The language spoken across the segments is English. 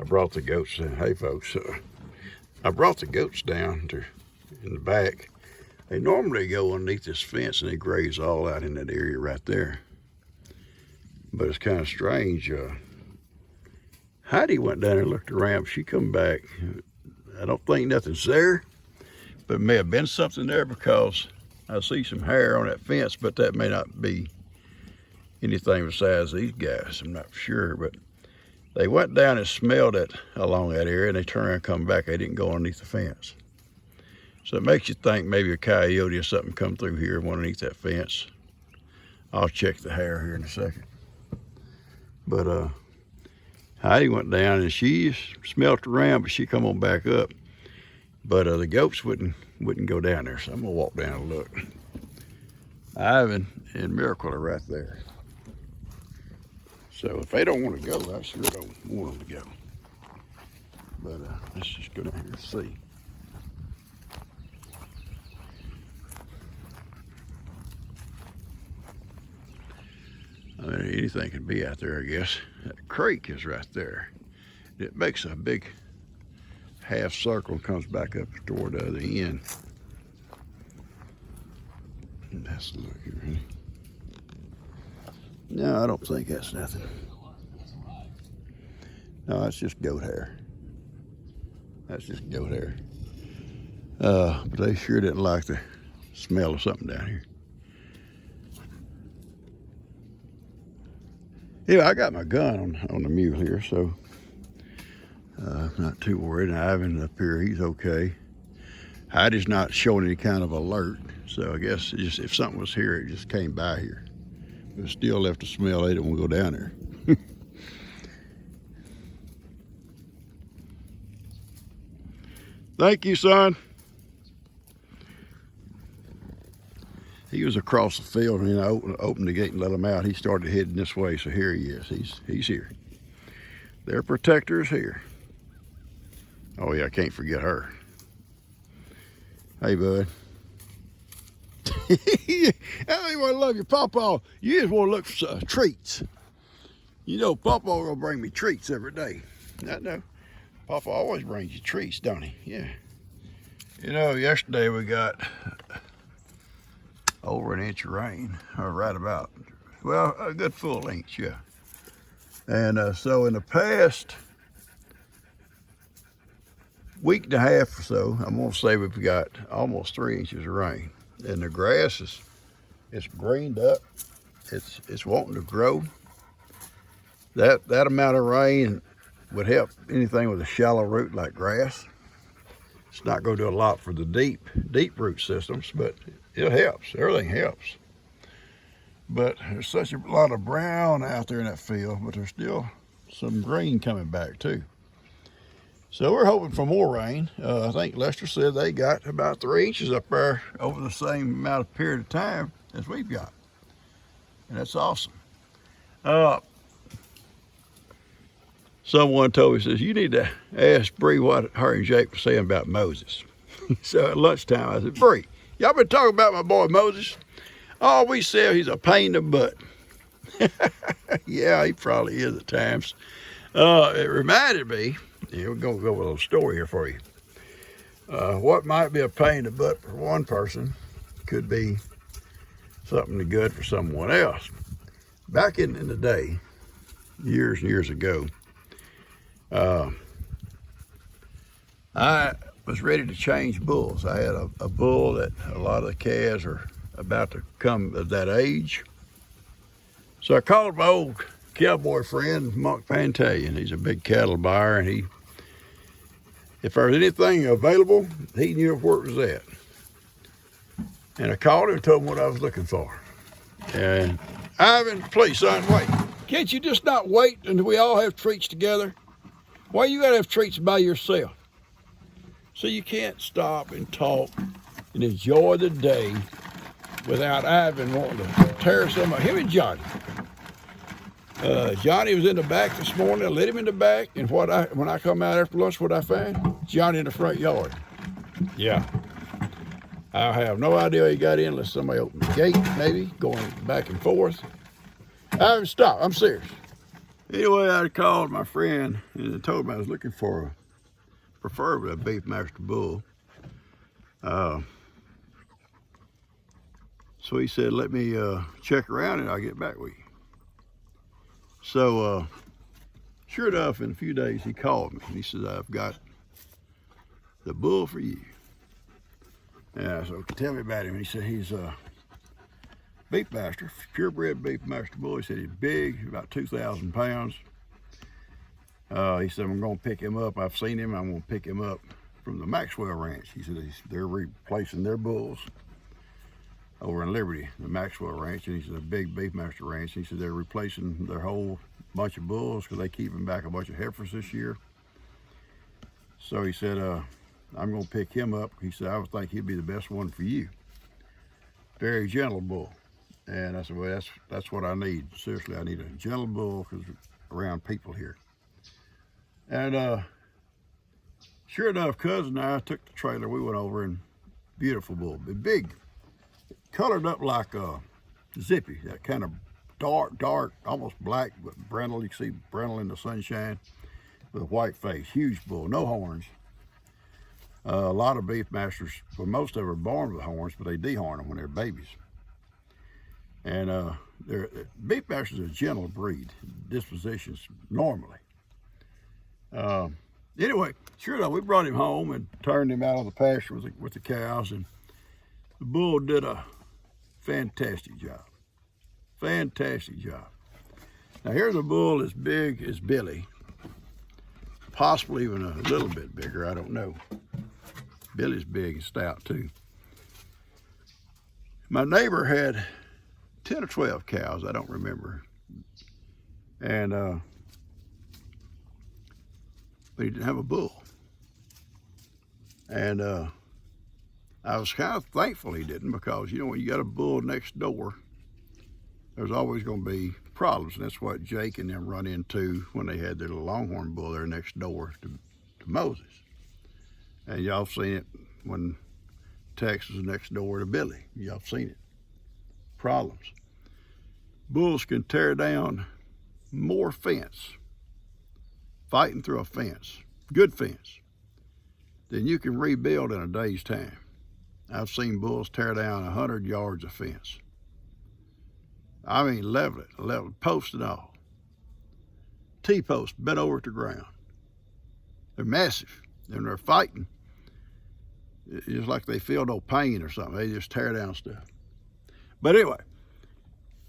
brought the goats in. Hey folks, I brought the goats down in the back. They normally go underneath this fence and they graze all out in that area right there. But it's kind of strange. Heidi went down there and looked around. She come back. I don't think nothing's there, but it may have been something there because I see some hair on that fence, but that may not be anything besides these guys. I'm not sure, but they went down and smelled it along that area and they turned around and come back. They didn't go underneath the fence. So it makes you think maybe a coyote or something come through here and went underneath that fence. I'll check the hair here in a second. But Heidi went down and she smelt around, but she come on back up. But the goats wouldn't go down there, so I'm gonna walk down and look. Ivan and Miracle are right there. So if they don't want to go, I sure don't want them to go. But let's just go down here and see. I mean, anything can be out there, I guess. That creek is right there. It makes a big half circle and comes back up toward the other end. Let's look here, honey. No, I don't think that's nothing. No, that's just goat hair. That's just goat hair. But they sure didn't like the smell of something down here. Yeah, I got my gun on the mule here, so I'm not too worried. Ivan up here, he's okay. Heidi's not showing any kind of alert, so I guess just, if something was here, it just came by here. But it still left a smell. They didn't want to go down there. Thank you, son. He was across the field, and I opened the gate and let him out. He started heading this way, so here he is. He's here. Their protector is here. Oh yeah, I can't forget her. Hey, bud. I don't even want to love your pawpaw. You just want to look for treats. You know, pawpaw gonna bring me treats every day. I know. Pawpaw always brings you treats, don't he? Yeah. You know, yesterday we got over an inch of rain, or right about, well, a good full inch, yeah. And so in the past week and a half or so, I'm gonna say we've got almost 3 inches of rain. And the grass it's greened up. It's wanting to grow. That amount of rain would help anything with a shallow root like grass. It's not gonna do a lot for the deep root systems, but it helps. Everything helps. But there's such a lot of brown out there in that field, but there's still some green coming back too. So we're hoping for more rain. I think Lester said they got about 3 inches up there over the same amount of period of time as we've got. And that's awesome. Someone told me, says, you need to ask Bree what her and Jake were saying about Moses. So at lunchtime, I said, Bree, y'all been talking about my boy Moses? Oh, we said he's a pain in the butt. Yeah, he probably is at times. It reminded me, we're going to go with a little story here for you. What might be a pain in the butt for one person could be something good for someone else. Back in the day, years and years ago, I was ready to change bulls. I had a bull that a lot of the calves are about to come of that age. So I called my old cowboy friend, Monk Pantalion. He's a big cattle buyer, and if there was anything available, he knew where it was at. And I called him and told him what I was looking for. And Ivan, please, son, wait. Can't you just not wait until we all have treats together? Why you gotta have treats by yourself? So you can't stop and talk and enjoy the day without Ivan wanting to tear some of him and Johnny. Johnny was in the back this morning. I let him in the back, and when I come out after lunch, what I find? Johnny in the front yard. Yeah. I have no idea how he got in unless somebody opened the gate, maybe, going back and forth. Ivan, stop. I'm serious. Anyway, I called my friend and I told him I was looking for preferably a beef master bull. So he said, let me check around and I'll get back with you. So sure enough, in a few days he called me and he said, I've got the bull for you. And I said, okay, tell me about him. And he said he's a beef master, purebred beef master bull. He said he's big, about 2,000 pounds. He said, I'm going to pick him up. I've seen him. I'm going to pick him up from the Maxwell Ranch. He said they're replacing their bulls over in Liberty, the Maxwell Ranch. And he said, a big beef master ranch. He said they're replacing their whole bunch of bulls because they keep back a bunch of heifers this year. So he said, I'm going to pick him up. He said, I would think he'd be the best one for you. Very gentle bull. And I said, well, that's what I need. Seriously, I need a gentle bull because around people here. And sure enough, cousin and I took the trailer. We went over and beautiful bull, big, colored up like Zippy, that kind of dark, almost black, but brindle. You can see brindle in the sunshine with a white face. Huge bull, no horns. A lot of beef masters, well, most of them are born with horns, but they dehorn them when they're babies. And beef masters are a gentle breed, dispositions normally. Anyway, sure enough, we brought him home and turned him out on the pasture with the cows, and the bull did a fantastic job. Fantastic job. Now here's a bull as big as Billy, possibly even a little bit bigger, I don't know. Billy's big and stout too. My neighbor had 10 or 12 cows, I don't remember. And but he didn't have a bull. And I was kind of thankful he didn't, because, you know, when you got a bull next door, there's always going to be problems. And that's what Jake and them run into when they had their little longhorn bull there next door to Moses. And y'all seen it when Tex was next door to Billy. Y'all seen it. Problems. Bulls can tear down more fence, fighting through a fence, good fence, than you can rebuild in a day's time. I've seen bulls tear down 100 yards of fence. I mean, level it, post and all. T-post bent over to the ground. They're massive, and they're fighting. It's like they feel no pain or something. They just tear down stuff. But anyway,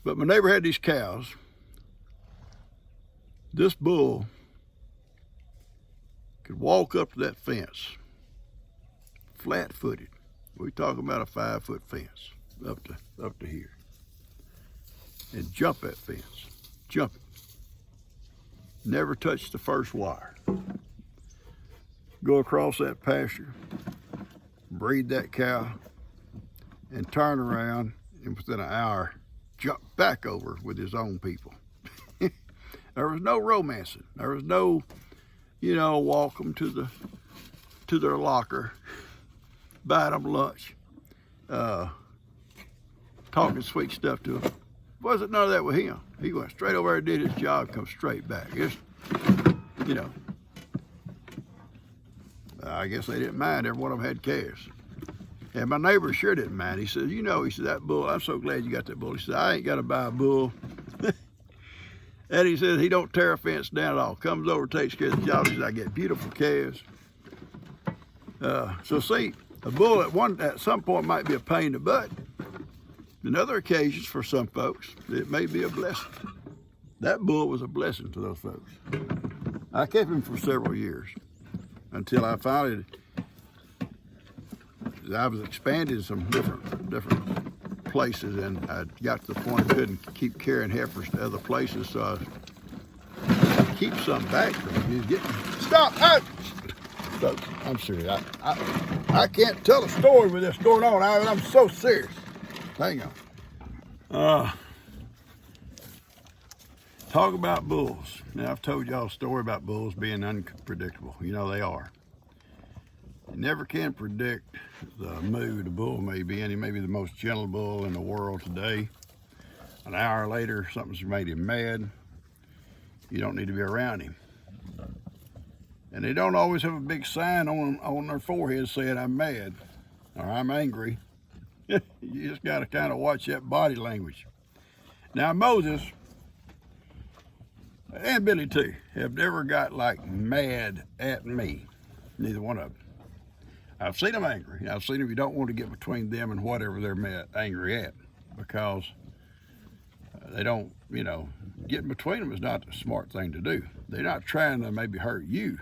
but my neighbor had these cows. This bull could walk up to that fence, flat-footed. We're talking about a 5-foot fence up to here, and jump that fence, jump it. Never touch the first wire. Go across that pasture, breed that cow, and turn around, and within an hour, jump back over with his own people. There was no romancing. There was no, you know, walk them to their locker, buy them lunch, talking sweet stuff to them. Wasn't none of that with him. He went straight over there and did his job, come straight back. It's, you know, I guess they didn't mind. Every one of them had calves. And my neighbor sure didn't mind. He said, you know, he said, that bull, I'm so glad you got that bull. He said, I ain't got to buy a bull. And he said, he don't tear a fence down at all. Comes over, takes care of the job. He said, I get beautiful calves. So see, a bull at some point might be a pain in the butt. In other occasions, for some folks, it may be a blessing. That bull was a blessing to those folks. I kept him for several years until I finally, I was expanding some different places, and I got to the point I couldn't keep carrying heifers to other places, so I keep some back from him. He's getting, stop! Folks, I'm serious. I can't tell a story with this going on. I'm so serious. Hang on. Talk about bulls. Now, I've told y'all a story about bulls being unpredictable. You know they are. You never can predict the mood a bull may be in. He may be the most gentle bull in the world today. An hour later, something's made him mad. You don't need to be around him. And they don't always have a big sign on their forehead saying, I'm mad or I'm angry. You just got to kind of watch that body language. Now, Moses and Billy too have never got like mad at me. Neither one of them. I've seen them angry. I've seen them, you don't want to get between them and whatever they're mad, angry at, because they don't, you know, getting between them is not the smart thing to do. They're not trying to maybe hurt you.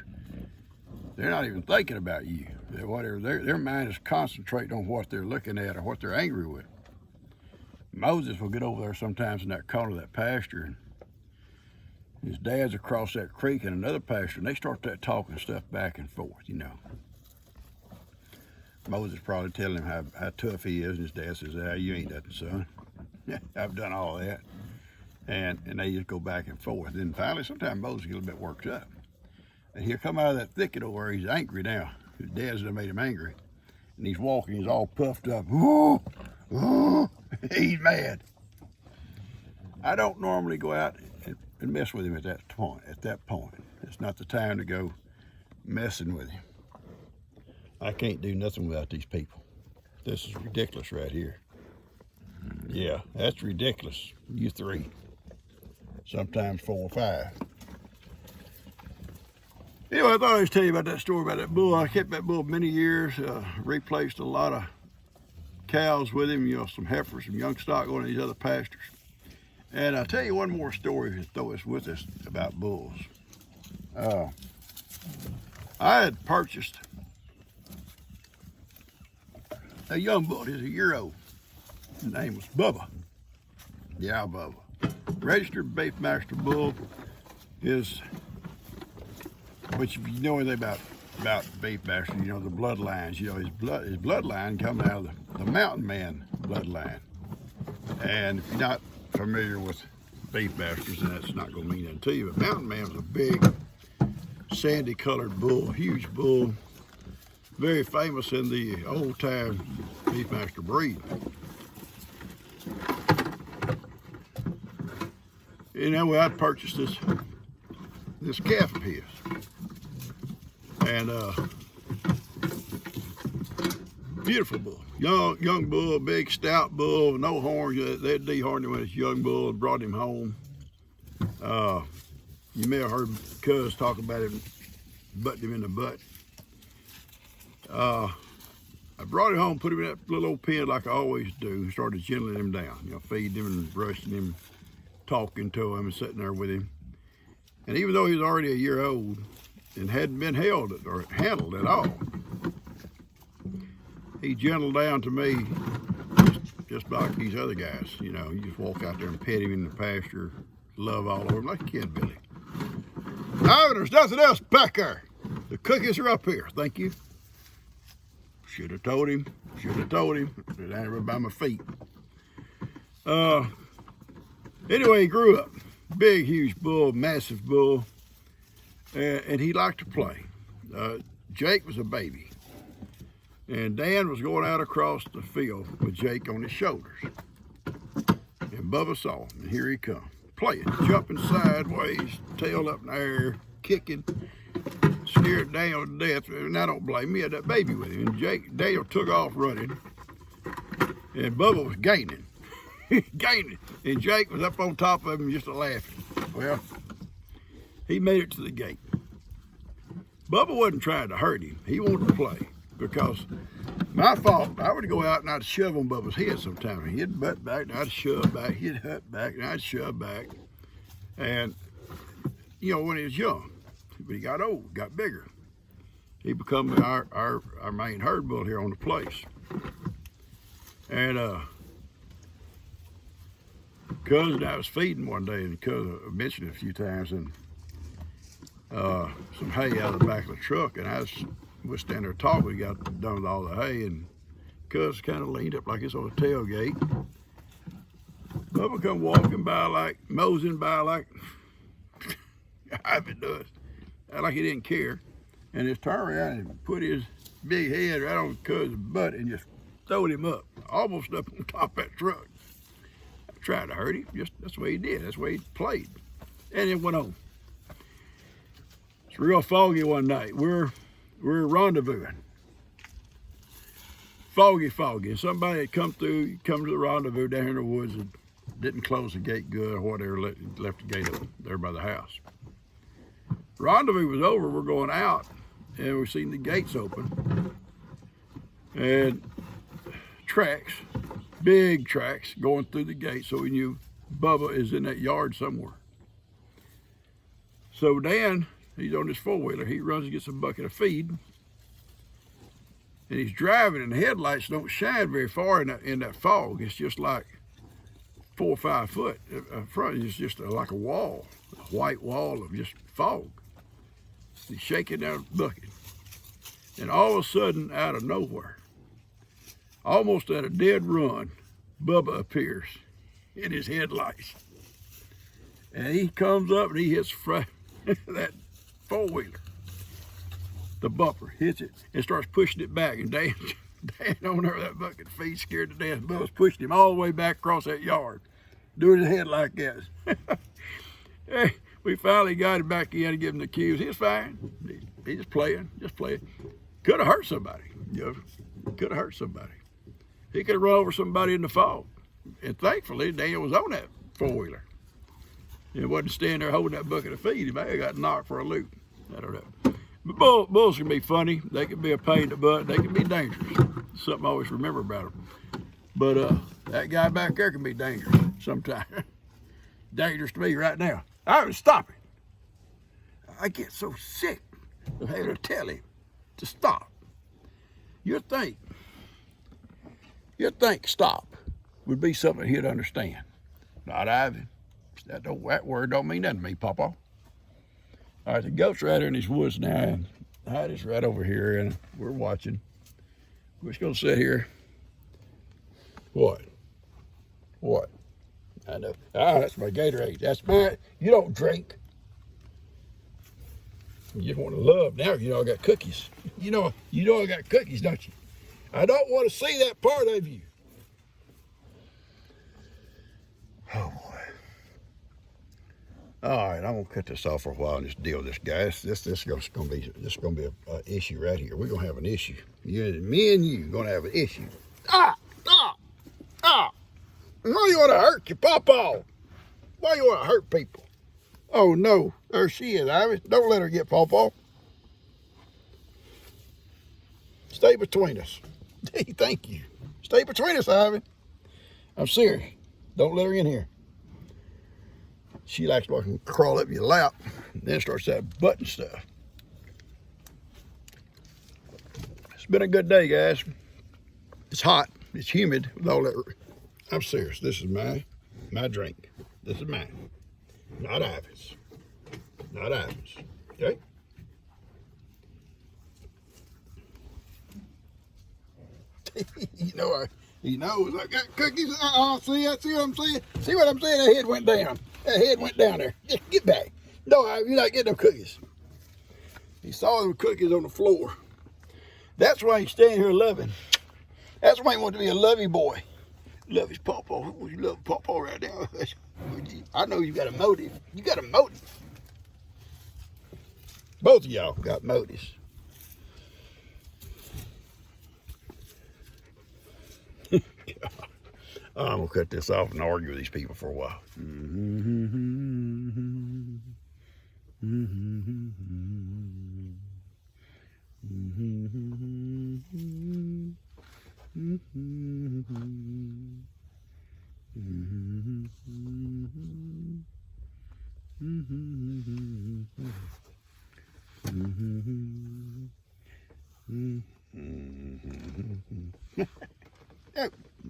They're not even thinking about you. Whatever, their mind is concentrating on what they're looking at or what they're angry with. Moses will get over there sometimes in that corner of that pasture, and his dad's across that creek in another pasture, and they start that talking stuff back and forth, you know. Moses probably telling him how tough he is, and his dad says, you ain't nothing, son. I've done all that. And they just go back and forth. Then finally, sometimes Moses gets a little bit worked up. And he'll come out of that thicket over where he's angry now. His dad's done made him angry. And he's walking, he's all puffed up. Ooh, ooh, he's mad. I don't normally go out and mess with him at that point. It's not the time to go messing with him. I can't do nothing without these people. This is ridiculous right here. Yeah, that's ridiculous. You three. Sometimes 4 or 5. Anyway, I thought I'd tell you about that story about that bull. I kept that bull many years, replaced a lot of cows with him, you know, some heifers, some young stock going to these other pastures. And I'll tell you one more story to throw this with us about bulls. I had purchased a young bull. He's a year old. His name was Bubba. Yeah, Bubba. Registered beef master bull is, which if you know anything about beef master, you know the bloodlines. You know his bloodline coming out of the mountain man bloodline. And if you're not familiar with beef masters, then that's not going to mean anything to you. But mountain man was a big, sandy colored bull, huge bull, very famous in the old time beef master breed. You know, I purchased this calf of his, and beautiful bull, young bull, big stout bull, no horns. They'd dehorned him when it's young bull and brought him home. You may have heard Cuz talk about him, butting him in the butt. I brought him home, put him in that little old pen like I always do, and started gentling him down, you know, feeding him and brushing him, talking to him and sitting there with him. And even though he was already a year old and hadn't been held or handled at all, he gentled down to me just like these other guys. You know, you just walk out there and pet him in the pasture, love all over him like a kid, Billy. Now, there's nothing else back there. The cookies are up here. Thank you. Should have told him. They're down here by my feet. Anyway, he grew up. Big, huge bull, massive bull. And he liked to play. Jake was a baby. And Dan was going out across the field with Jake on his shoulders. And Bubba saw him, and here he come, playing, jumping sideways, tail up in the air, kicking, scared Daniel to death. And I don't blame him, he had that baby with him. And Daniel took off running, and Bubba was gaining. And Jake was up on top of him just laughing. Well, he made it to the gate. Bubba wasn't trying to hurt him. He wanted to play, because my fault, I would go out and I'd shove on Bubba's head sometimes. He'd butt back, and I'd shove back. He'd hut back, and I'd shove back. And, you know, when he was young, but he got old, got bigger. He become our main herd bull here on the place. And Cuz and I was feeding one day, and Cuz mentioned it a few times, and some hay out of the back of the truck, and I was standing there talking. We got done with all the hay, and Cuz kind of leaned up like it's on a tailgate. Bubba come walking by, like moseying by, like Ivan does, like he didn't care, and just turned around and put his big head right on Cuz's butt and just throwed him up, almost up on top of that truck. I tried to hurt him. Just that's the way he did. That's the way he played, and it went on. It's real foggy one night. We're rendezvousing. Foggy. And somebody had come to the rendezvous down here in the woods and didn't close the gate good or whatever, left the gate up there by the house. Rendezvous was over, we're going out, and we seen the gates open. And tracks, big tracks going through the gate, so we knew Bubba is in that yard somewhere. So Dan, he's on his four-wheeler, he runs and gets a bucket of feed, and he's driving, and the headlights don't shine very far in that fog. It's just like 4 or 5 foot front. It's just like a wall, a white wall of just fog. He's shaking down the bucket, and all of a sudden, out of nowhere, almost at a dead run, Bubba appears in his headlights, and he comes up and he hits that four-wheeler. The bumper hits it and starts pushing it back, and Dan on there, that bucket of feed, scared to death. Bubba's pushing him all the way back across that yard, doing his head like that. Hey, we finally got him back in and give him the cues. He was fine. He just playing. Could have hurt somebody. Could have hurt somebody. He could have run over somebody in the fog. And thankfully, Dan was on that four-wheeler. He wasn't standing there holding that bucket of feed. He may have got knocked for a loop. I don't know. But bulls can be funny. They can be a pain in the butt. They can be dangerous. Something I always remember about them. But that guy back there can be dangerous sometimes. Dangerous to me right now. I was stopping. I get so sick of having to tell him to stop. You'd think stop would be something he'd understand. Not Ivan. That word don't mean nothing to me, Papa. All right, the goat's right here in these woods now, and Heidi's right over here, and we're watching. We're just gonna sit here. What? I know. Ah, that's my Gatorade. That's mine. You don't drink. You just want to love now. You know I got cookies. You know I got cookies, don't you? I don't want to see that part of you. Oh boy. All right, I'm gonna cut this off for a while and just deal with this, guys. This is gonna be an issue right here. We're gonna have an issue. Me and you gonna have an issue. Ah! Why you want to hurt your pawpaw? Why you want to hurt people? Oh no, there she is, Ivy. Don't let her get pawpaw. Stay between us. Thank you. Stay between us, Ivy. I'm serious. Don't let her in here. She likes to fucking crawl up your lap and then starts that button stuff. It's been a good day, guys. It's hot. It's humid with all that. I'm serious. This is my drink. This is mine. Not Ivan's. Not Ivan's. Okay? He knows I got cookies. See what I'm saying? See what I'm saying? That head went down. That head went down there. Just get back. No, you're not getting them cookies. He saw them cookies on the floor. That's why he's standing here loving. That's why he wants to be a lovey boy. Love his pawpaw. You love pawpaw right now. I know you got a motive. You got a motive. Both of y'all got motives. I'm gonna cut this off and argue with these people for a while.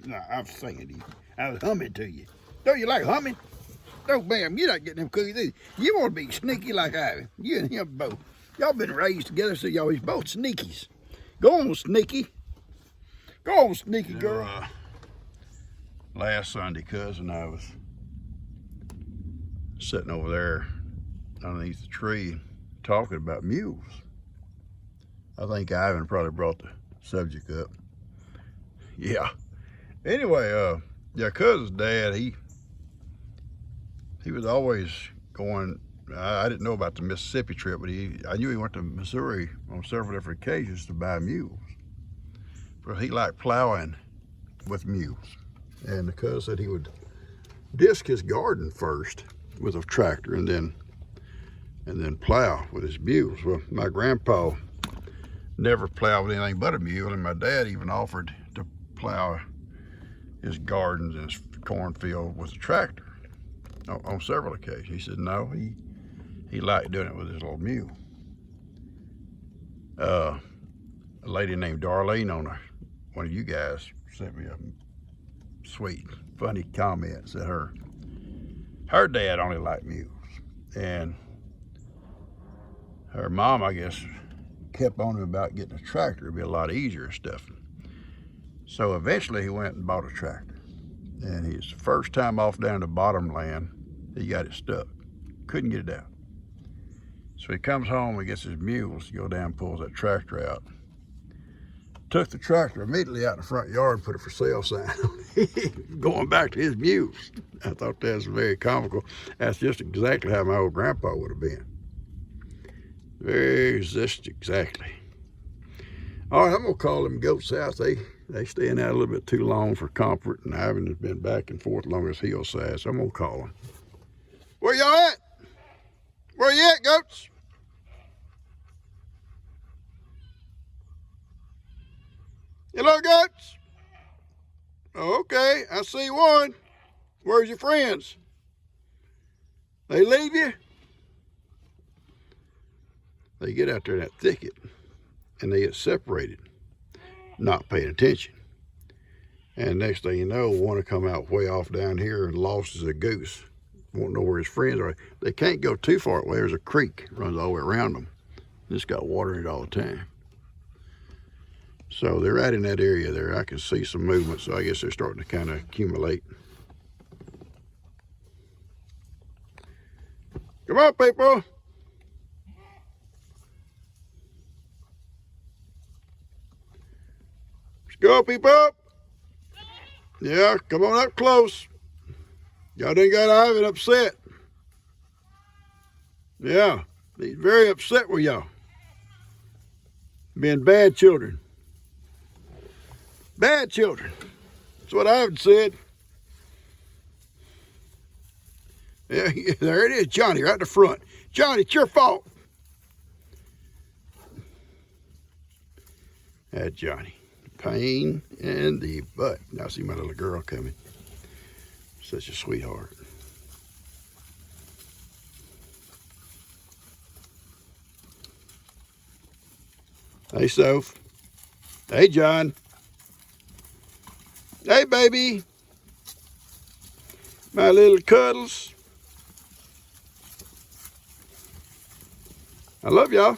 No, I'm singing to you. I was humming to you. Don't you like humming? No, ma'am, you're not getting them cookies either. You want to be sneaky like Ivy. You and him both. Y'all been raised together, so y'all is both sneakies. Go on, Sneaky. Go on, Sneaky girl. Last Sunday, cousin, I was sitting over there underneath the tree talking about mules. I think Ivan probably brought the subject up. Yeah. Anyway, yeah, cousin's dad, he was always going I didn't know about the Mississippi trip, but I knew he went to Missouri on several different occasions to buy mules. But he liked plowing with mules. And the cuz said he would disc his garden first with a tractor and then plow with his mules. Well, my grandpa never plowed with anything but a mule, and my dad even offered to plow his gardens and his cornfield with a tractor on several occasions. He said no, he liked doing it with his little mule. A lady named Darlene one of you guys sent me a sweet, funny comment. Said her dad only liked mules, and her mom, I guess, kept on him about getting a tractor. It'd be a lot easier and stuff. So eventually he went and bought a tractor. And his first time off down to bottomland, he got it stuck. Couldn't get it out. So he comes home and gets his mules to go down and pulls that tractor out. Took the tractor immediately out in the front yard and put a for sale sign on it, going back to his mules. I thought that was very comical. That's just exactly how my old grandpa would have been. Very just exactly. All right, I'm gonna call them goats out. They staying out a little bit too long for comfort, and Ivan has been back and forth along his hillside, so I'm gonna call them. Where y'all at? Where you at, goats? Hello, goats. Oh, okay, I see one. Where's your friends? They leave you? They get out there in that thicket and they get separated, not paying attention. And next thing you know, one will come out way off down here and lost as a goose. Won't know where his friends are. They can't go too far away. There's a creek runs all the way around them. It's got water in it all the time. So they're right in that area there. I can see some movement, so I guess they're starting to kind of accumulate. Come on, people. Let's go, people. Yeah, come on up close. Y'all done got Ivan upset. Yeah, he's very upset with y'all. Being bad children. Bad children. That's what Ivan said. Yeah, there it is, Johnny, right in the front. Johnny, it's your fault. That's Johnny. Pain in the butt. Now I see my little girl coming. Such a sweetheart. Hey, Soph. Hey, John. Hey, baby. My little cuddles. I love y'all.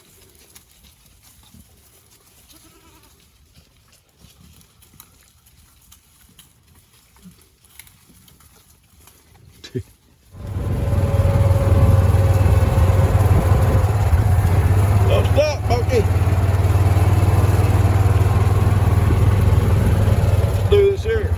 Don't stop, monkey. Let's do this here.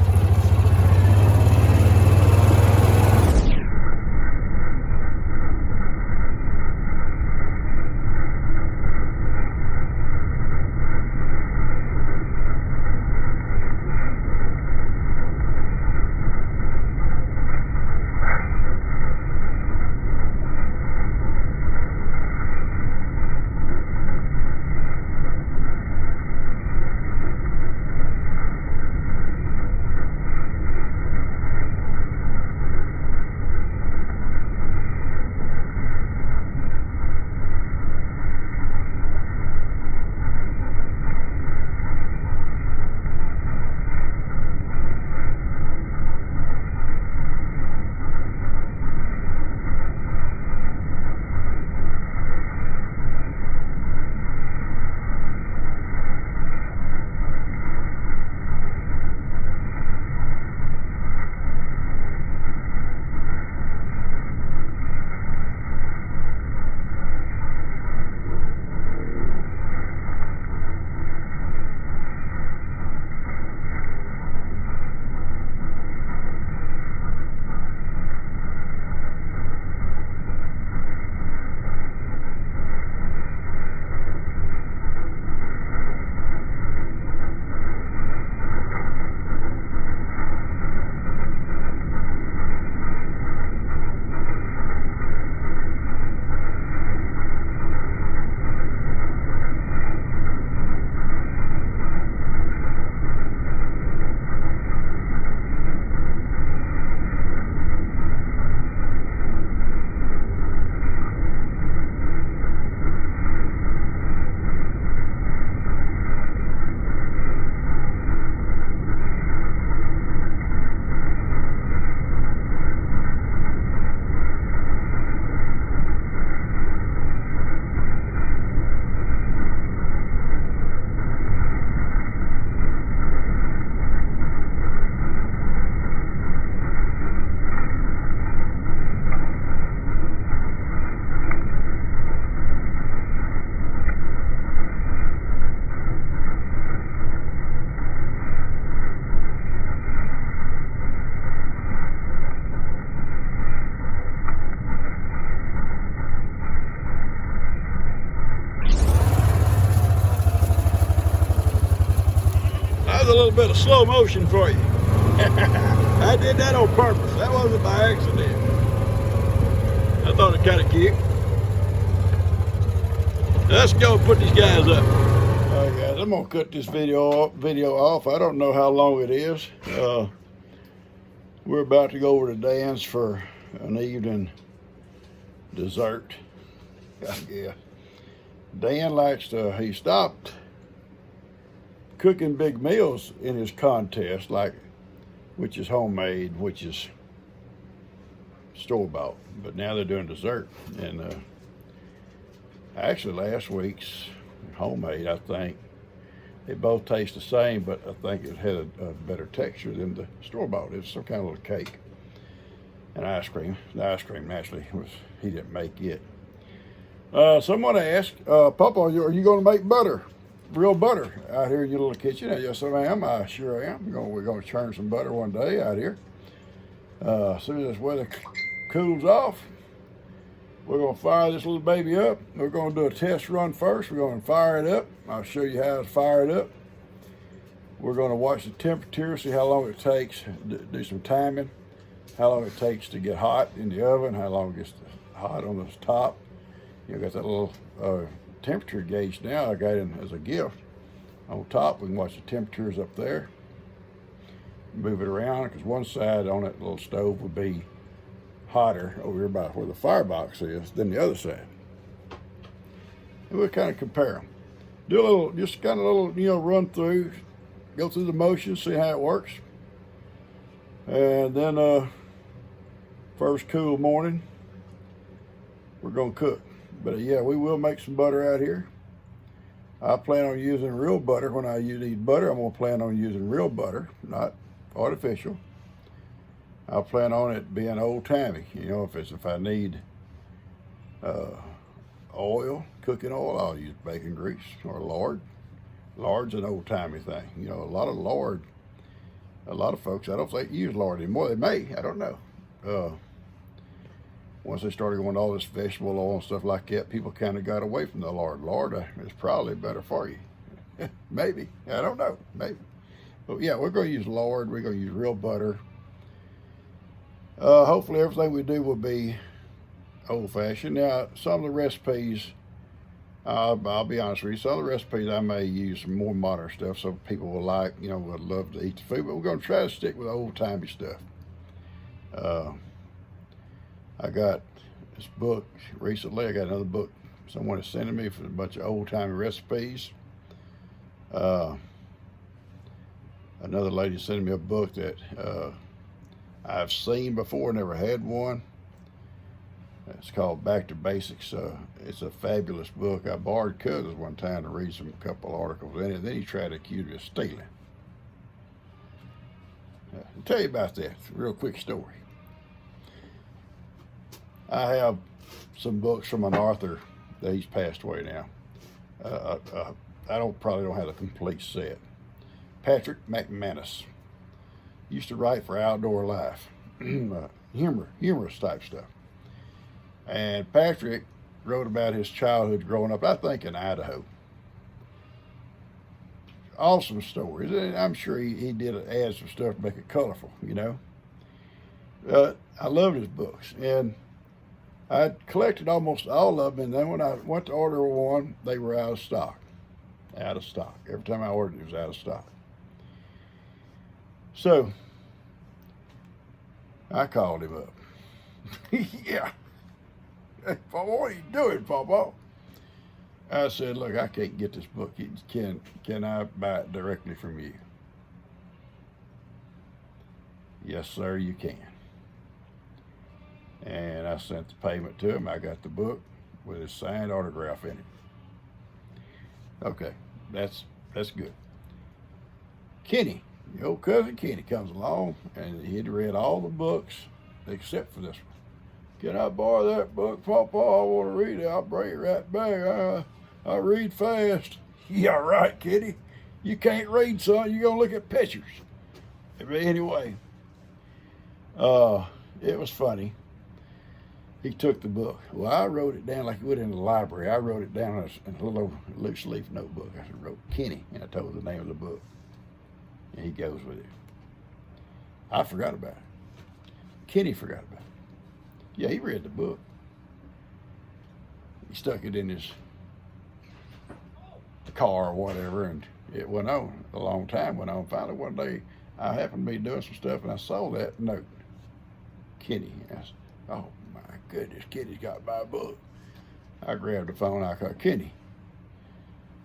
a little bit of slow motion for you. I did that on purpose. That wasn't by accident. I thought it kind of cute. Let's go put these guys up. All right, guys, I'm gonna cut this video off. I don't know how long it is. We're about to go over to Dan's for an evening dessert, I guess. Dan likes to, he stopped cooking big meals in his contest, like, which is homemade, which is store-bought, but now they're doing dessert. And actually last week's homemade, I think, they both taste the same, but I think it had a better texture than the store-bought. It's some kind of little cake and ice cream. The ice cream naturally was, he didn't make it. Someone asked, Papa, are you going to make butter, real butter out here in your little kitchen? Yes, I am. I sure am. We're going to churn some butter one day out here. As soon as this weather cools off, we're going to fire this little baby up. We're going to do a test run first. We're going to fire it up. I'll show you how to fire it up. We're going to watch the temperature, see how long it takes, do some timing, how long it takes to get hot in the oven, how long it gets hot on the top. You got that little temperature gauge now I got in as a gift. On top, we can watch the temperatures up there. Move it around, because one side on that little stove would be hotter over here by where the firebox is than the other side. And we'll kind of compare them. Do a little, just kind of a little, run through, go through the motions, see how it works. And then first cool morning, we're gonna cook. But yeah, we will make some butter out here. I plan on using real butter. When I need butter, I'm gonna plan on using real butter, not artificial. I plan on it being old-timey. If I need oil, cooking oil, I'll use bacon grease or lard. Lard's an old-timey thing. A lot of lard, a lot of folks, I don't think use lard anymore. They may, I don't know. Once they started going to all this vegetable oil and stuff like that, people kind of got away from the lard. Lard is probably better for you. Maybe, I don't know, maybe. But yeah, we're going to use lard. We're going to use real butter. Hopefully everything we do will be old-fashioned. Now, some of the recipes, I'll be honest with you, some of the recipes I may use some more modern stuff so people will like, would love to eat the food, but we're going to try to stick with old-timey stuff. I got this book recently. I got another book someone is sending me for a bunch of old-timey recipes. Another lady sending me a book that I've seen before, never had one. It's called Back to Basics. It's a fabulous book. I borrowed Cousins one time to read a couple articles in it. Then he tried to accuse me of stealing. I'll tell you about that. It's a real quick story. I have some books from an author that he's passed away now. I probably don't have the complete set. Patrick McManus used to write for Outdoor Life, humorous type stuff. And Patrick wrote about his childhood growing up, I think, in Idaho. Awesome stories. And I'm sure he did add some stuff to make it colorful, I loved his books. And I collected almost all of them, and then when I went to order one, they were out of stock. Out of stock. Every time I ordered it was out of stock. So, I called him up. Yeah. Hey, Papa, what are you doing, Papa? I said, look, I can't get this book. Can I buy it directly from you? Yes, sir, you can. And I sent the payment to him. I got the book with his signed autograph in it. Okay, that's good. Kenny, your old cousin Kenny, comes along, and he had read all the books except for this one. Can I borrow that book, Papa? I want to read it. I'll bring it right back. I read fast. Yeah, right, Kenny. You can't read, son. You're going to look at pictures. But anyway, it was funny. He took the book. Well, I wrote it down like you would in the library. I wrote it down in a little loose leaf notebook. I wrote Kenny, and I told the name of the book. And he goes with it. I forgot about it. Kenny forgot about it. Yeah, he read the book. He stuck it in his car or whatever, and it went on. A long time went on. Finally, one day, I happened to be doing some stuff, and I saw that note. Kenny. I said, oh, my goodness, Kenny's got my book. I grabbed the phone. I called, Kenny,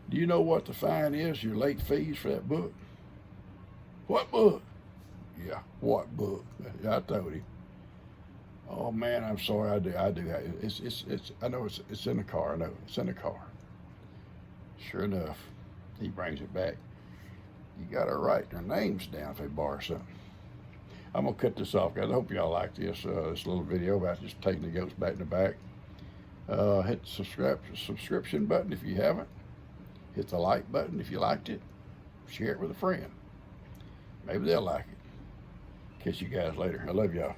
do you know what the fine is, your late fees for that book? What book? Yeah, what book? I told him. Oh man, I'm sorry. I do. It's. I know it's in the car. I know it's in the car. Sure enough, he brings it back. You gotta write their names down if they borrow something. I'm gonna cut this off, guys. I hope y'all like this little video about just taking the goats back in the back. Hit the subscription button if you haven't. Hit the like button if you liked it. Share it with a friend. Maybe they'll like it. Catch you guys later. I love y'all.